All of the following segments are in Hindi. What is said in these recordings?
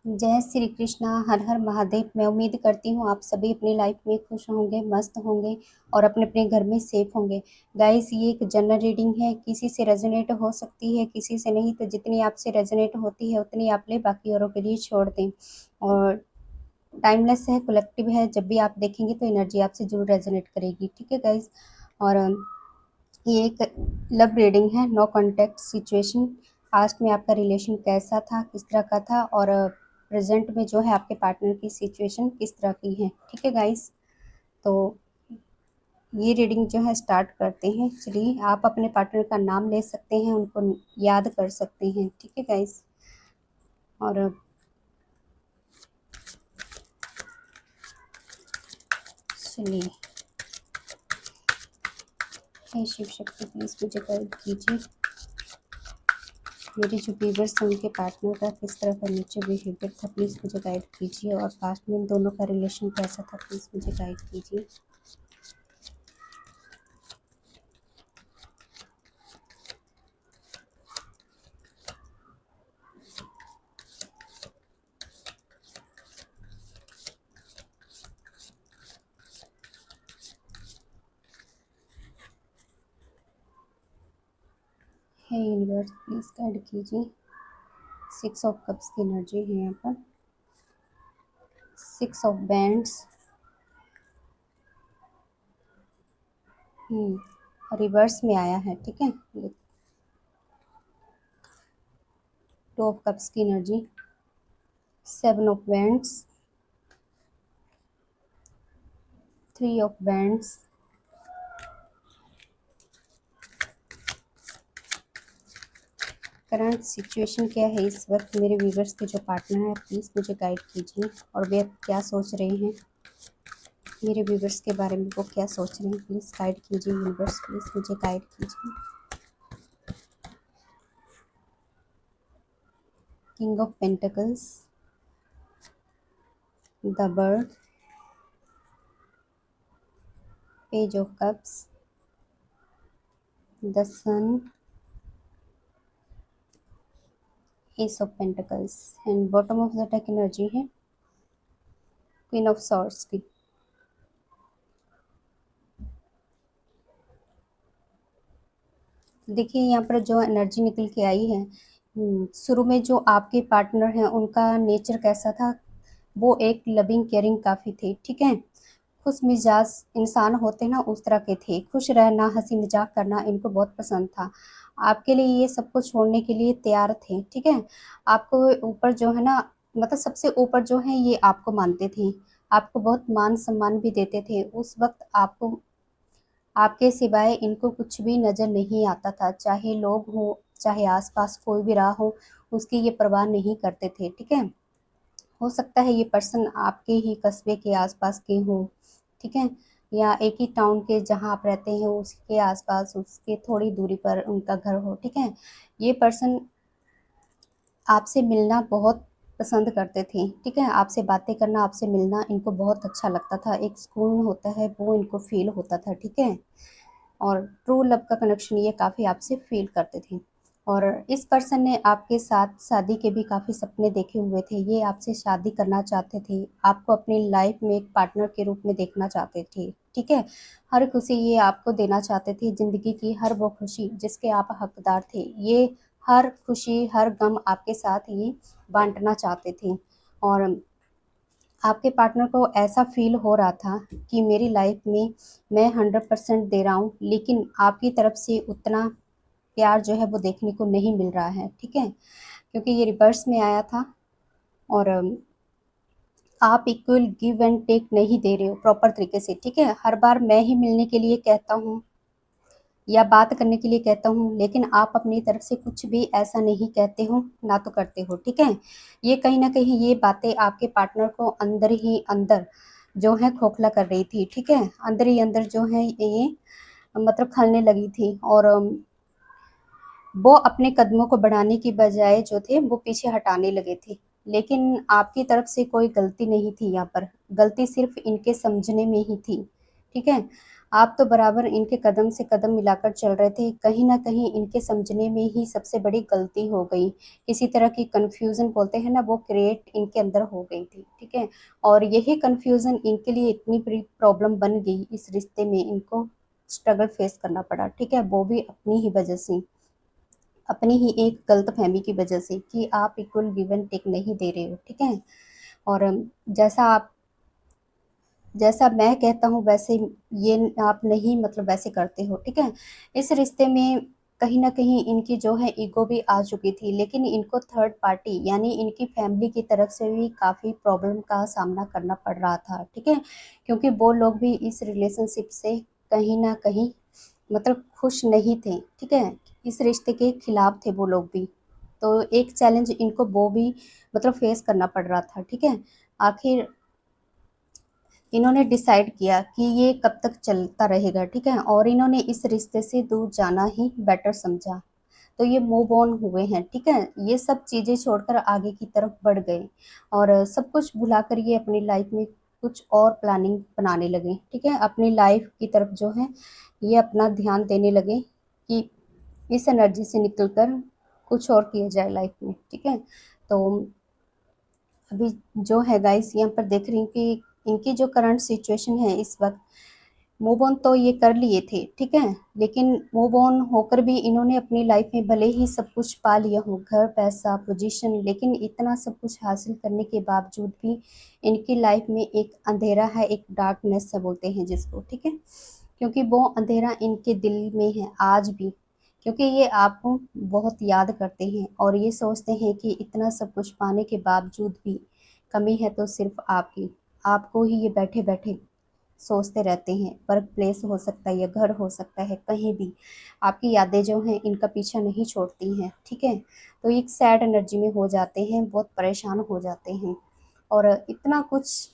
जय श्री कृष्णा, हर हर महादेव। मैं उम्मीद करती हूँ आप सभी अपनी लाइफ में खुश होंगे, मस्त होंगे और अपने अपने घर में सेफ होंगे। गाइस, ये एक जनरल रीडिंग है, किसी से रेजोनेट हो सकती है, किसी से नहीं। तो जितनी आपसे रेजोनेट होती है उतनी आप ले, बाकी औरों के लिए छोड़ दें। और टाइमलेस है, कलेक्टिव है, जब भी आप देखेंगे तो एनर्जी आपसे जरूर रेजोनेट करेगी। ठीक है गाइस। और ये एक लव रीडिंग है, नो कॉन्टैक्ट सिचुएशन। पास्ट में आपका रिलेशन कैसा था, किस तरह का था, और प्रेजेंट में जो है आपके पार्टनर की सिचुएशन किस तरह की है। ठीक है गाइस। तो ये रीडिंग जो है स्टार्ट करते हैं। चलिए, आप अपने पार्टनर का नाम ले सकते हैं, उनको याद कर सकते हैं। ठीक है गाइस। और चलिए, हे शिव शक्ति प्लीज मुझे गाइड कीजिए। मेरे जो व्यूवर्स हैं उनके पार्टनर का किस तरह का नेचर बिहेवियर था, प्लीज़ मुझे गाइड कीजिए। और पास्ट में इन दोनों का रिलेशन कैसा था, प्लीज़ मुझे गाइड कीजिए। है यूनिवर्स, प्लीज़ गाइड कीजिए। 6 ऑफ कप्स की एनर्जी है यहाँ पर। 6 ऑफ बैंड्स, रिवर्स में आया है। ठीक है। 2 ऑफ कप्स की energy, 7 of bands, 3 of bands, current situation क्या है इस वक्त मेरे व्यूवर्स के जो पार्टनर है, प्लीज़ मुझे गाइड कीजिए। और वे क्या सोच रहे हैं मेरे व्यूवर्स के बारे में, वो क्या सोच रहे हैं, प्लीज़ गाइड कीजिए। यूनिवर्स प्लीज़ मुझे गाइड कीजिए। King of pentacles, the bird, page of cups, the sun, ace of pentacles and bottom of the deck energy है क्वीन ऑफ सॉर्ड्स की। देखिए, यहाँ पर जो एनर्जी निकल के आई है, शुरू में जो आपके पार्टनर हैं उनका नेचर कैसा था, वो एक लविंग केयरिंग काफ़ी थे। ठीक है। खुश मिजाज इंसान होते ना, उस तरह के थे। खुश रहना, हंसी मजाक करना इनको बहुत पसंद था। आपके लिए ये सब कुछ छोड़ने के लिए तैयार थे। ठीक है। आपको ऊपर जो है ना, मतलब सबसे ऊपर जो है ये आपको मानते थे। आपको बहुत मान सम्मान भी देते थे। उस वक्त आपको, आपके सिवाय इनको कुछ भी नज़र नहीं आता था। चाहे लोग हों, चाहे आसपास कोई भी रहा हो, उसकी ये परवाह नहीं करते थे। ठीक है। हो सकता है ये पर्सन आपके ही कस्बे के आसपास के हों। ठीक है। या एक ही टाउन के जहाँ आप रहते हैं उसके आसपास, उसके थोड़ी दूरी पर उनका घर हो। ठीक है। ये पर्सन आपसे मिलना बहुत पसंद करते थे। ठीक है। आपसे बातें करना, आपसे मिलना इनको बहुत अच्छा लगता था। एक सुकून होता है वो इनको फील होता था। ठीक है। और ट्रू लव का कनेक्शन ये काफ़ी आपसे फील करते थे। और इस पर्सन ने आपके साथ शादी के भी काफ़ी सपने देखे हुए थे। ये आपसे शादी करना चाहते थे, आपको अपनी लाइफ में एक पार्टनर के रूप में देखना चाहते थे। ठीक है। हर खुशी ये आपको देना चाहते थे, ज़िंदगी की हर वो खुशी जिसके आप हकदार थे। ये हर खुशी, हर गम आपके साथ ये बांटना चाहते थे। और आपके पार्टनर को ऐसा फील हो रहा था कि मेरी लाइफ में मैं 100% दे रहा हूँ, लेकिन आपकी तरफ से उतना प्यार जो है वो देखने को नहीं मिल रहा है। ठीक है। क्योंकि ये रिवर्स में आया था। और आप इक्वल गिव एंड टेक नहीं दे रहे हो प्रॉपर तरीके से। ठीक है। हर बार मैं ही मिलने के लिए कहता हूँ या बात करने के लिए कहता हूँ, लेकिन आप अपनी तरफ से कुछ भी ऐसा नहीं कहते हो, ना तो करते हो। ठीक है। ये कहीं ना कहीं ये बातें आपके पार्टनर को अंदर ही अंदर जो है खोखला कर रही थी। ठीक है। अंदर ही अंदर जो है ये मतलब खलने लगी थी। और वो अपने कदमों को बढ़ाने की बजाय जो थे वो पीछे हटाने लगे थे। लेकिन आपकी तरफ से कोई गलती नहीं थी यहाँ पर, गलती सिर्फ इनके समझने में ही थी। ठीक है। आप तो बराबर इनके कदम से कदम मिलाकर चल रहे थे, कहीं न कहीं इनके समझने में ही सबसे बड़ी गलती हो गई। किसी तरह की कन्फ्यूज़न बोलते हैं ना, वो क्रिएट इनके अंदर हो गई थी, ठीक है? और यही कन्फ्यूज़न इनके लिए इतनी बड़ी प्रॉब्लम बन गई, इस रिश्ते में इनको स्ट्रगल फेस करना पड़ा, ठीक है? वो भी अपनी ही वजह से, अपनी ही एक गलतफ़हमी की वजह से कि आप इक्वल गिव एंड टेक नहीं दे रहे हो, ठीक है? और जैसा आप जैसा मैं कहता हूँ वैसे ये आप नहीं मतलब वैसे करते हो, ठीक है? इस रिश्ते में कहीं न कहीं इनकी जो है ईगो भी आ चुकी थी, लेकिन इनको थर्ड पार्टी यानी इनकी फैमिली की तरफ से भी काफ़ी प्रॉब्लम का सामना करना पड़ रहा था, ठीक है? क्योंकि वो लोग भी इस रिलेशनशिप से कहीं न कहीं मतलब खुश नहीं थे, ठीक है? इस रिश्ते के खिलाफ थे वो लोग भी। तो एक चैलेंज इनको वो भी मतलब फेस करना पड़ रहा था, ठीक है? आखिर इन्होंने डिसाइड किया कि ये कब तक चलता रहेगा, ठीक है? और इन्होंने इस रिश्ते से दूर जाना ही बेटर समझा। तो ये मूव ऑन हुए हैं, ठीक है? ये सब चीज़ें छोड़कर आगे की तरफ बढ़ गए और सब कुछ भुलाकर ये अपनी लाइफ में कुछ और प्लानिंग बनाने लगे, ठीक है? अपनी लाइफ की तरफ जो है ये अपना ध्यान देने लगे कि इस एनर्जी से निकल कर कुछ और किया जाए लाइफ में, ठीक है? तो अभी जो है गाइस यहाँ पर देख रही हूँ कि इनकी जो करंट सिचुएशन है इस वक्त, मूव ऑन तो ये कर लिए थे, ठीक है? लेकिन मूव ऑन होकर भी इन्होंने अपनी लाइफ में भले ही सब कुछ पा लिया हो, घर, पैसा, पोजीशन, लेकिन इतना सब कुछ हासिल करने के बावजूद भी इनकी लाइफ में एक अंधेरा है, एक डार्कनेस है बोलते हैं जिसको, ठीक है? क्योंकि वो अंधेरा इनके दिल में है आज भी, क्योंकि ये आपको बहुत याद करते हैं और ये सोचते हैं कि इतना सब कुछ पाने के बावजूद भी कमी है तो सिर्फ आपकी, आपको ही ये बैठे-बैठे सोचते रहते हैं। वर्क प्लेस हो सकता है या घर हो सकता है, कहीं भी आपकी यादें जो हैं इनका पीछा नहीं छोड़ती हैं, ठीक है? तो एक सैड एनर्जी में हो जाते हैं, बहुत परेशान हो जाते हैं और इतना कुछ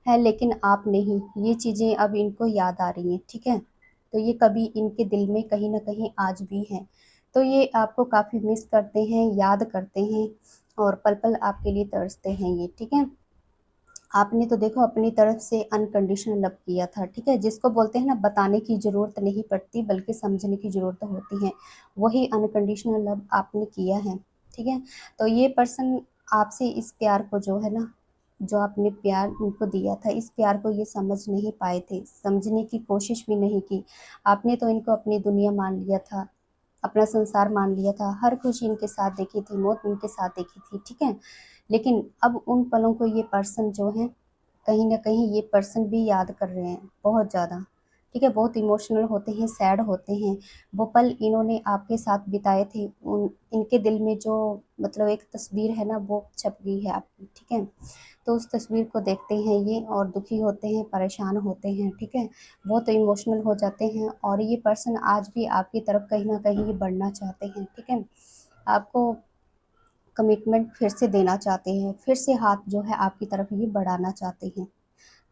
है लेकिन आप नहीं, ये चीज़ें अब इनको याद आ रही हैं, ठीक है? तो ये कभी इनके दिल में कहीं न कहीं आज भी हैं। तो ये आपको काफ़ी मिस करते हैं, याद करते हैं और पल-पल आपके लिए तरसते हैं ये, ठीक है? आपने तो देखो अपनी तरफ से अनकंडीशनल लव किया था, ठीक है? जिसको बोलते हैं ना बताने की ज़रूरत नहीं पड़ती बल्कि समझने की ज़रूरत होती है, वही अनकंडीशनल लव आपने किया है, ठीक है? तो ये पर्सन आपसे इस प्यार को जो है ना, जो आपने प्यार उनको दिया था, इस प्यार को ये समझ नहीं पाए थे, समझने की कोशिश भी नहीं की। आपने तो इनको अपनी दुनिया मान लिया था, अपना संसार मान लिया था, हर खुशी इनके साथ देखी थी, मौत इनके साथ देखी थी, ठीक है? लेकिन अब उन पलों को ये पर्सन जो है कहीं न कहीं ये पर्सन भी याद कर रहे हैं, बहुत ज़्यादा, ठीक है? बहुत इमोशनल होते हैं, सैड होते हैं। वो पल इन्होंने आपके साथ बिताए थे, उन इनके दिल में जो मतलब एक तस्वीर है ना, वो छप गई है आपकी, ठीक है? तो उस तस्वीर को देखते हैं ये और दुखी होते हैं, परेशान होते हैं, ठीक है? बहुत इमोशनल हो जाते हैं और ये पर्सन आज भी आपकी तरफ कहीं न कहीं ये बढ़ना चाहते हैं, ठीक है? आपको कमिटमेंट फिर से देना चाहते हैं, फिर से हाथ जो है आपकी तरफ ये बढ़ाना चाहते हैं।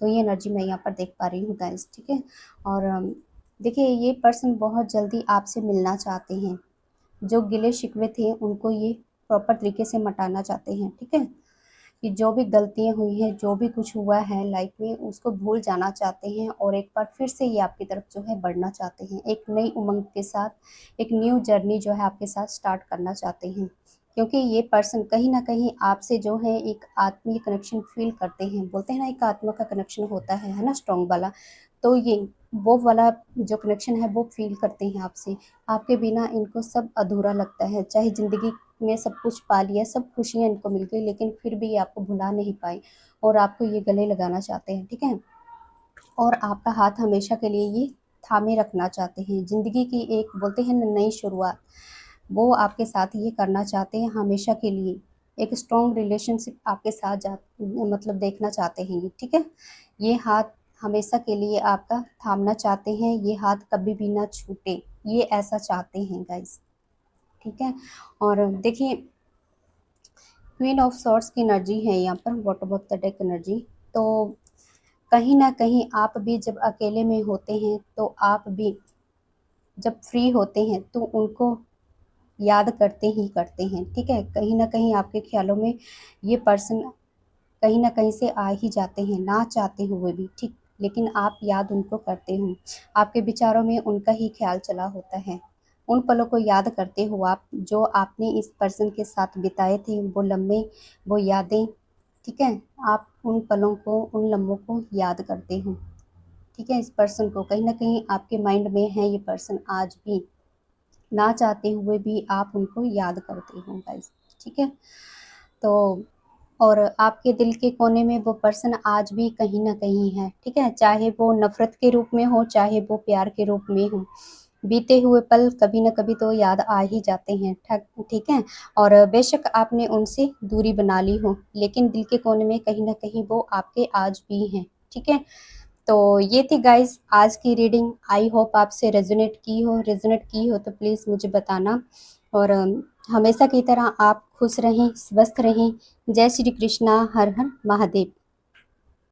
तो ये एनर्जी मैं यहाँ पर देख पा रही हूँ गाइस, ठीक है? और देखिए ये पर्सन बहुत जल्दी आपसे मिलना चाहते हैं। जो गिले-शिकवे थे उनको ये प्रॉपर तरीके से मिटाना चाहते हैं, ठीक है? कि जो भी गलतियाँ हुई हैं, जो भी कुछ हुआ है लाइफ में उसको भूल जाना चाहते हैं और एक बार फिर से ये आपकी तरफ जो है बढ़ना चाहते हैं। एक नई उमंग के साथ, एक न्यू जर्नी जो है आपके साथ स्टार्ट करना चाहते हैं। क्योंकि ये पर्सन कहीं न कहीं आपसे जो है एक आत्मीय कनेक्शन फ़ील करते हैं। बोलते हैं ना एक आत्मा का कनेक्शन होता है ना स्ट्रॉन्ग वाला। तो ये वो वाला जो कनेक्शन है वो फ़ील करते हैं आपसे। आपके बिना इनको सब अधूरा लगता है। चाहे ज़िंदगी में सब कुछ पा लिया, सब खुशियाँ इनको मिल गई लेकिन फिर भी ये आपको भुला नहीं पाए और आपको ये गले लगाना चाहते हैं, ठीक है? और आपका हाथ हमेशा के लिए ये थामे रखना चाहते हैं। ज़िंदगी की एक बोलते हैं ना नई शुरुआत, वो आपके साथ ये करना चाहते हैं हमेशा के लिए। एक स्ट्रॉन्ग रिलेशनशिप आपके साथ मतलब देखना चाहते हैं ये, ठीक है? ये हाथ हमेशा के लिए आपका थामना चाहते हैं, ये हाथ कभी भी ना छूटे, ये ऐसा चाहते हैं गाइज़, ठीक है? और देखिए क्वीन ऑफ सॉर्ड्स की एनर्जी है यहाँ पर bottom of the deck energy. तो कहीं न कहीं आप भी जब अकेले में होते हैं, तो आप भी जब फ्री होते हैं, तो उनको याद करते ही करते हैं, ठीक है? कहीं न कहीं आपके ख़्यालों में ये पर्सन कहीं न कहीं से आ ही जाते हैं, ना चाहते हुए भी, ठीक? लेकिन आप याद उनको करते हो। आपके विचारों में उनका ही ख्याल चला होता है। उन पलों को याद करते हो आप, जो आपने इस पर्सन के साथ बिताए थे, वो लम्हे, वो यादें, ठीक है? आप उन पलों को, उन लम्हों को याद करते हो, ठीक है? इस पर्सन को कहीं न कहीं आपके माइंड में है ये पर्सन आज भी, ना चाहते हुए भी आप उनको याद करते हो गाइस, ठीक है? तो और आपके दिल के कोने में वो पर्सन आज भी कहीं न कहीं है, ठीक है? चाहे वो नफ़रत के रूप में हो, चाहे वो प्यार के रूप में हो। बीते हुए पल कभी न कभी तो याद आ ही जाते हैं, ठक ठीक है? और बेशक आपने उनसे दूरी बना ली हो, लेकिन दिल के कोने में कहीं न कहीं वो आपके आज भी हैं, ठीक है? तो ये थी गाइस आज की रीडिंग। आई होप आपसे रेजोनेट की हो तो प्लीज़ मुझे बताना। और हमेशा की तरह आप खुश रहें, स्वस्थ रहें। जय श्री कृष्णा, हर हर महादेव।